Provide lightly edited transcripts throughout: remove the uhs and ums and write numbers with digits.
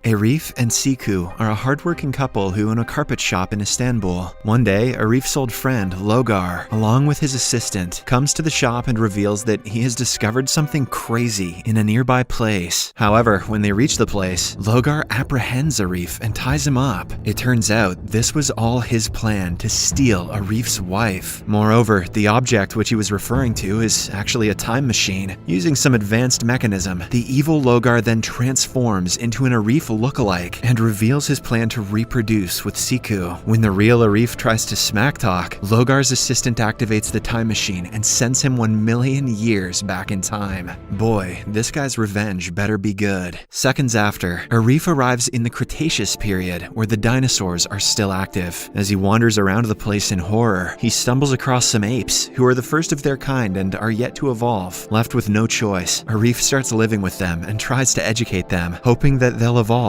Arif and Ceku are a hardworking couple who own a carpet shop in Istanbul. One day, Arif's old friend, Logar, along with his assistant, comes to the shop and reveals that he has discovered something crazy in a nearby place. However, when they reach the place, Logar apprehends Arif and ties him up. It turns out this was all his plan to steal Arif's wife. Moreover, the object which he was referring to is actually a time machine. Using some advanced mechanism, the evil Logar then transforms into an Arif lookalike and reveals his plan to reproduce with Ceku. When the real Arif tries to smack talk, Logar's assistant activates the time machine and sends him 1 million years back in time. Boy, this guy's revenge better be good. Seconds after, Arif arrives in the Cretaceous period, where the dinosaurs are still active. As he wanders around the place in horror, he stumbles across some apes, who are the first of their kind and are yet to evolve. Left with no choice, Arif starts living with them and tries to educate them, hoping that they'll evolve.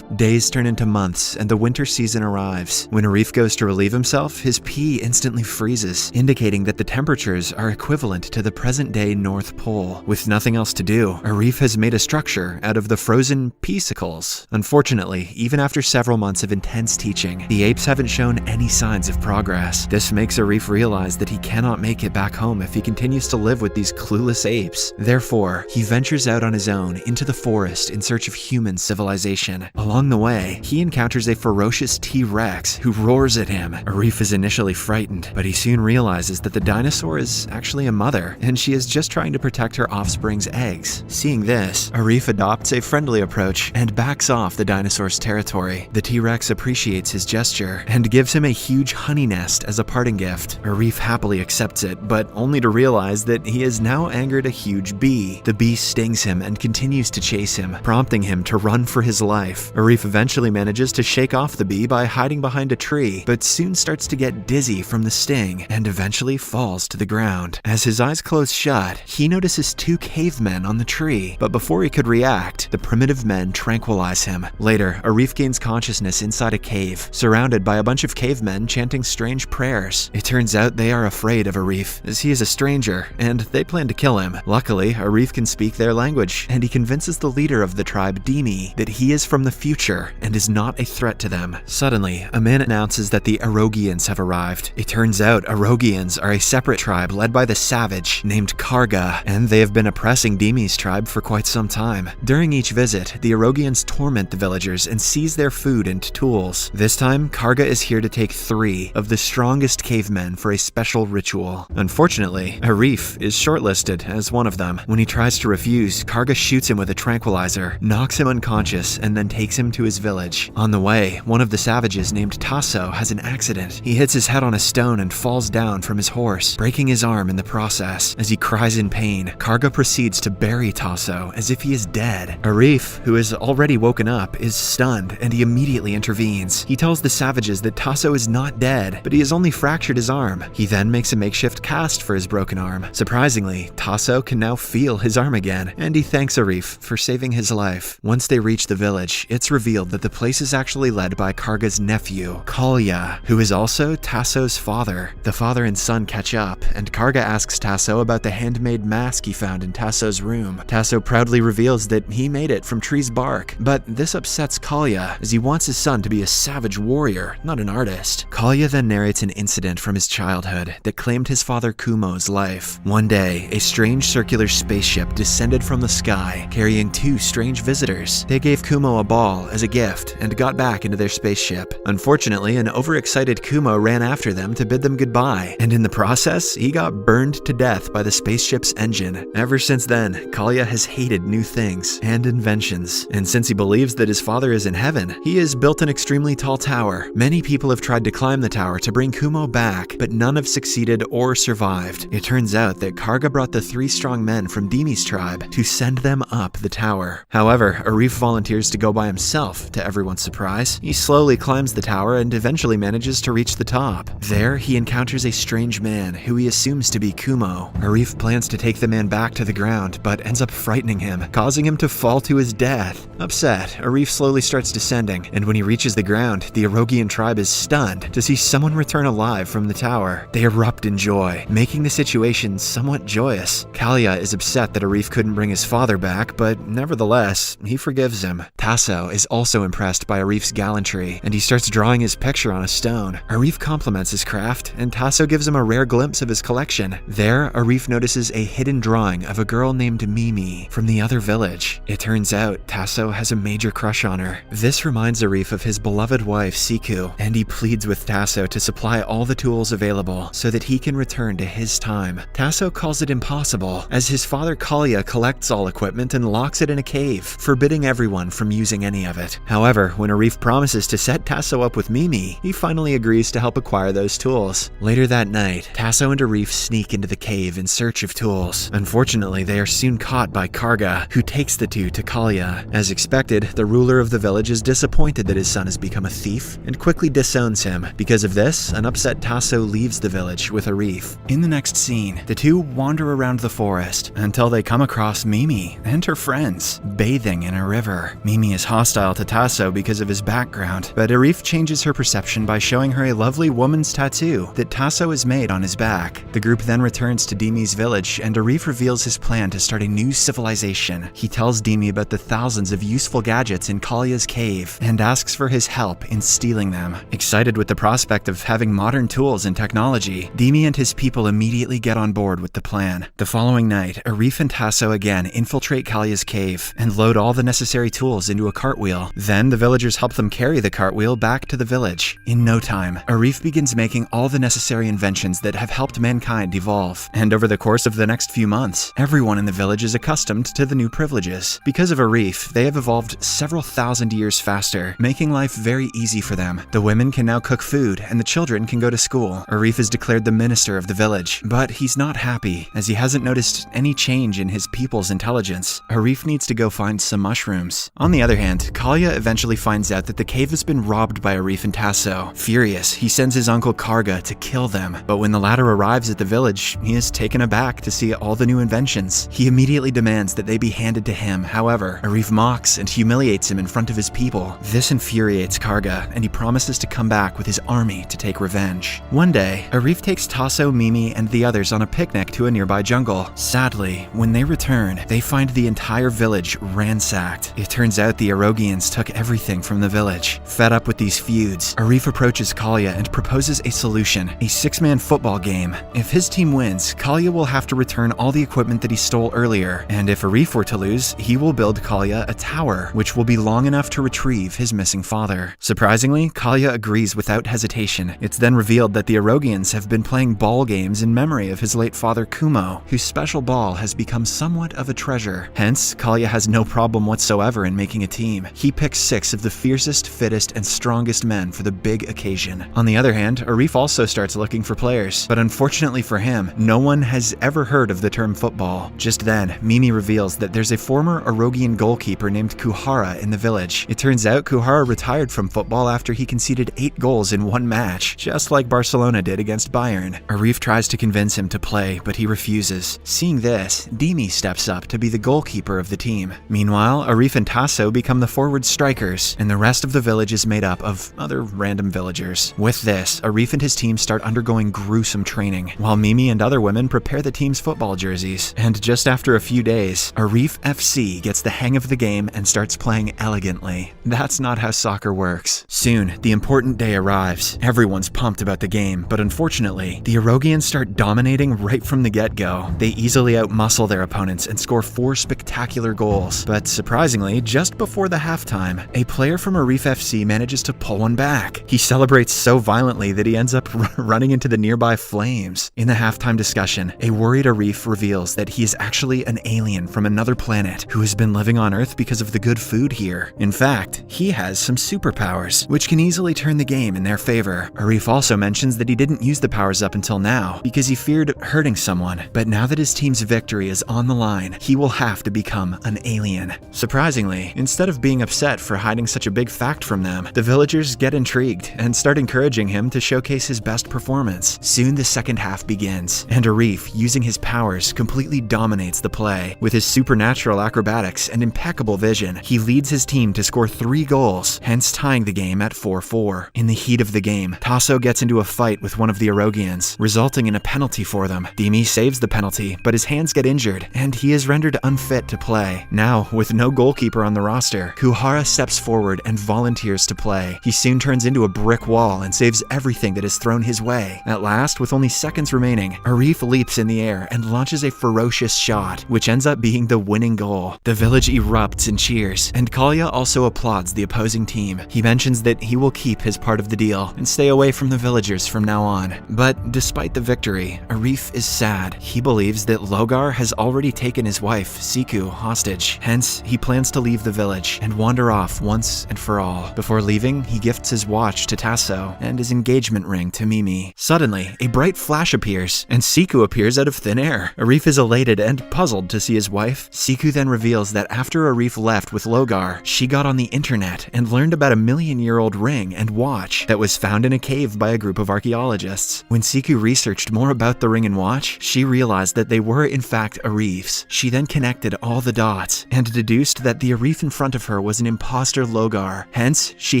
Days turn into months, and the winter season arrives. When Arif goes to relieve himself, his pee instantly freezes, indicating that the temperatures are equivalent to the present-day North Pole. With nothing else to do, Arif has made a structure out of the frozen peacicles. Unfortunately, even after several months of intense teaching, the apes haven't shown any signs of progress. This makes Arif realize that he cannot make it back home if he continues to live with these clueless apes. Therefore, he ventures out on his own into the forest in search of human civilization. Along the way, he encounters a ferocious T-Rex who roars at him. Arif is initially frightened, but he soon realizes that the dinosaur is actually a mother, and she is just trying to protect her offspring's eggs. Seeing this, Arif adopts a friendly approach and backs off the dinosaur's territory. The T-Rex appreciates his gesture and gives him a huge honey nest as a parting gift. Arif happily accepts it, but only to realize that he has now angered a huge bee. The bee stings him and continues to chase him, prompting him to run for his life. Arif eventually manages to shake off the bee by hiding behind a tree, but soon starts to get dizzy from the sting and eventually falls to the ground. As his eyes close shut, he notices 2 cavemen on the tree, but before he could react, the primitive men tranquilize him. Later, Arif gains consciousness inside a cave, surrounded by a bunch of cavemen chanting strange prayers. It turns out they are afraid of Arif, as he is a stranger, and they plan to kill him. Luckily, Arif can speak their language, and he convinces the leader of the tribe, Dimi, that he is from the future and is not a threat to them. Suddenly, a man announces that the A.R.O.Gians have arrived. It turns out A.R.O.Gians are a separate tribe led by the savage named G.O.R.A, and they have been oppressing Dimi's tribe for quite some time. During each visit, the A.R.O.Gians torment the villagers and seize their food and tools. This time, G.O.R.A is here to take 3 of the strongest cavemen for a special ritual. Unfortunately, Arif is shortlisted as one of them. When he tries to refuse, G.O.R.A shoots him with a tranquilizer, knocks him unconscious, and then takes him to his village. On the way, one of the savages named Tasso has an accident. He hits his head on a stone and falls down from his horse, breaking his arm in the process. As he cries in pain, G.O.R.A proceeds to bury Tasso as if he is dead. Arif, who has already woken up, is stunned, and he immediately intervenes. He tells the savages that Tasso is not dead, but he has only fractured his arm. He then makes a makeshift cast for his broken arm. Surprisingly, Tasso can now feel his arm again, and he thanks Arif for saving his life. Once they reach the village, it's revealed that the place is actually led by G.O.R.A's nephew, Kaaya, who is also Tasso's father. The father and son catch up, and G.O.R.A asks Tasso about the handmade mask he found in Tasso's room. Tasso proudly reveals that he made it from tree's bark, but this upsets Kaaya, as he wants his son to be a savage warrior, not an artist. Kaaya then narrates an incident from his childhood that claimed his father Kumo's life. One day, a strange circular spaceship descended from the sky, carrying 2 strange visitors. They gave Kumo a ball as a gift and got back into their spaceship. Unfortunately, an overexcited Kumo ran after them to bid them goodbye, and in the process, he got burned to death by the spaceship's engine. Ever since then, Kaaya has hated new things and inventions, and since he believes that his father is in heaven, he has built an extremely tall tower. Many people have tried to climb the tower to bring Kumo back, but none have succeeded or survived. It turns out that G.O.R.A brought the 3 strong men from Dimi's tribe to send them up the tower. However, Arif volunteers to go by himself, to everyone's surprise. He slowly climbs the tower and eventually manages to reach the top. There, he encounters a strange man who he assumes to be Kumo. Arif plans to take the man back to the ground, but ends up frightening him, causing him to fall to his death. Upset, Arif slowly starts descending, and when he reaches the ground, the A.R.O.Gian tribe is stunned to see someone return alive from the tower. They erupt in joy, making the situation somewhat joyous. Kaaya is upset that Arif couldn't bring his father back, but nevertheless, he forgives him. Tasso is also impressed by Arif's gallantry, and he starts drawing his picture on a stone. Arif compliments his craft, and Tasso gives him a rare glimpse of his collection. There, Arif notices a hidden drawing of a girl named Mimi from the other village. It turns out Tasso has a major crush on her. This reminds Arif of his beloved wife Ceku, and he pleads with Tasso to supply all the tools available so that he can return to his time. Tasso calls it impossible, as his father Kaaya collects all equipment and locks it in a cave, forbidding everyone from using any of it. However, when Arif promises to set Tasso up with Mimi, he finally agrees to help acquire those tools. Later that night, Tasso and Arif sneak into the cave in search of tools. Unfortunately, they are soon caught by Karga, who takes the two to Kaaya. As expected, the ruler of the village is disappointed that his son has become a thief and quickly disowns him. Because of this, an upset Tasso leaves the village with Arif. In the next scene, the two wander around the forest until they come across Mimi and her friends bathing in a river. Mimi is hostile to Tasso because of his background, but Arif changes her perception by showing her a lovely woman's tattoo that Tasso has made on his back. The group then returns to Dimi's village, and Arif reveals his plan to start a new civilization. He tells Dimi about the thousands of useful gadgets in Kalia's cave and asks for his help in stealing them. Excited with the prospect of having modern tools and technology, Dimi and his people immediately get on board with the plan. The following night, Arif and Tasso again infiltrate Kalia's cave and load all the necessary tools into a cartwheel. Then the villagers help them carry the cartwheel back to the village. In no time, Arif begins making all the necessary inventions that have helped mankind evolve. And over the course of the next few months, everyone in the village is accustomed to the new privileges. Because of Arif, they have evolved several thousand years faster, making life very easy for them. The women can now cook food, and the children can go to school. Arif is declared the minister of the village, but he's not happy, as he hasn't noticed any change in his people's intelligence. Arif needs to go find some mushrooms. On the other hand, Kaaya eventually finds out that the cave has been robbed by Arif and Tasso. Furious, he sends his uncle Karga to kill them, but when the latter arrives at the village, he is taken aback to see all the new inventions. He immediately demands that they be handed to him. However, Arif mocks and humiliates him in front of his people. This infuriates Karga, and he promises to come back with his army to take revenge. One day, Arif takes Tasso, Mimi, and the others on a picnic to a nearby jungle. Sadly, when they return, they find the entire village ransacked. It turns out the A.R.O.Gians took everything from the village. Fed up with these feuds, Arif approaches Kaaya and proposes a solution: a 6-man football game. If his team wins, Kaaya will have to return all the equipment that he stole earlier, and if Arif were to lose, he will build Kaaya a tower, which will be long enough to retrieve his missing father. Surprisingly, Kaaya agrees without hesitation. It's then revealed that the A.R.O.Gians have been playing ball games in memory of his late father Kumo, whose special ball has become somewhat of a treasure. Hence, Kaaya has no problem whatsoever in making a team. He picks 6 of the fiercest, fittest, and strongest men for the big occasion. On the other hand, Arif also starts looking for players, but unfortunately for him, no one has ever heard of the term football. Just then, Mimi reveals that there's a former A.R.O.Gian goalkeeper named G.O.R.A in the village. It turns out G.O.R.A retired from football after he conceded 8 goals in one match, just like Barcelona did against Bayern. Arif tries to convince him to play, but he refuses. Seeing this, Dimi steps up to be the goalkeeper of the team. Meanwhile, Arif and Tasso become the forward strikers, and the rest of the village is made up of other random villagers. With this, Arif and his team start undergoing gruesome training, while Mimi and other women prepare the team's football jerseys. And just after a few days, Arif FC gets the hang of the game and starts playing elegantly. That's not how soccer works. Soon, the important day arrives. Everyone's pumped about the game, but unfortunately, the A.R.O.Gians start dominating right from the get-go. They easily outmuscle their opponents and score 4 spectacular goals. But surprisingly, just before the halftime, a player from Arif FC manages to pull one back. He celebrates so violently that he ends up running into the nearby flames. In the halftime discussion, a worried Arif reveals that he is actually an alien from another planet who has been living on Earth because of the good food here. In fact, he has some superpowers, which can easily turn the game in their favor. Arif also mentions that he didn't use the powers up until now because he feared hurting someone, but now that his team's victory is on the line, he will have to become an alien. Surprisingly, instead of being upset for hiding such a big fact from them, the villagers get intrigued and start encouraging him to showcase his best performance. Soon the second half begins, and Arif, using his powers, completely dominates the play. With his supernatural acrobatics and impeccable vision, he leads his team to score 3 goals, hence tying the game at 4-4. In the heat of the game, Tasso gets into a fight with one of the A.R.O.Gians, resulting in a penalty for them. Dimi saves the penalty, but his hands get injured, and he is rendered unfit to play. Now, with no goalkeeper on the roster, imposter, G.O.R.A steps forward and volunteers to play. He soon turns into a brick wall and saves everything that is thrown his way. At last, with only seconds remaining, Arif leaps in the air and launches a ferocious shot, which ends up being the winning goal. The village erupts in cheers, and Kaaya also applauds the opposing team. He mentions that he will keep his part of the deal and stay away from the villagers from now on. But despite the victory, Arif is sad. He believes that Logar has already taken his wife, Ceku, hostage. Hence, he plans to leave the village and wander off once and for all. Before leaving, he gifts his watch to Tasso and his engagement ring to Mimi. Suddenly, a bright flash appears, and Ceku appears out of thin air. Arif is elated and puzzled to see his wife. Ceku then reveals that after Arif left with Logar, she got on the internet and learned about a million-year-old ring and watch that was found in a cave by a group of archaeologists. When Ceku researched more about the ring and watch, she realized that they were in fact Arif's. She then connected all the dots and deduced that the Arif in front of her was an imposter Logar. Hence, she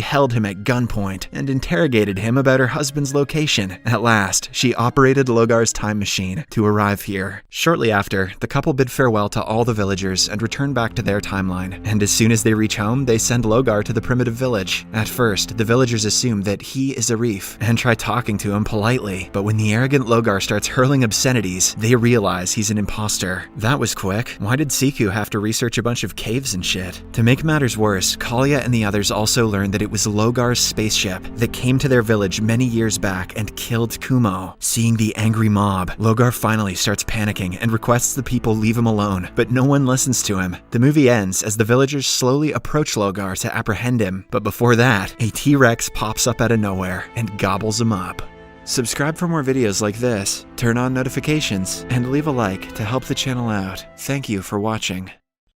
held him at gunpoint and interrogated him about her husband's location. At last, she operated Logar's time machine to arrive here. Shortly after, the couple bid farewell to all the villagers and return back to their timeline. And as soon as they reach home, they send Logar to the primitive village. At first, the villagers assume that he is Arif and try talking to him politely, but when the arrogant Logar starts hurling obscenities, they realize he's an imposter. That was quick. Why did Ceku have to research a bunch of caves and shit? To make matters worse, Kaaya and the others also learned that it was Logar's spaceship that came to their village many years back and killed Kumo. Seeing the angry mob, Logar finally starts panicking and requests the people leave him alone, but no one listens to him. The movie ends as the villagers slowly approach Logar to apprehend him, but before that, a T-Rex pops up out of nowhere and gobbles him up. Subscribe for more videos like this, turn on notifications, and leave a like to help the channel out. Thank you for watching.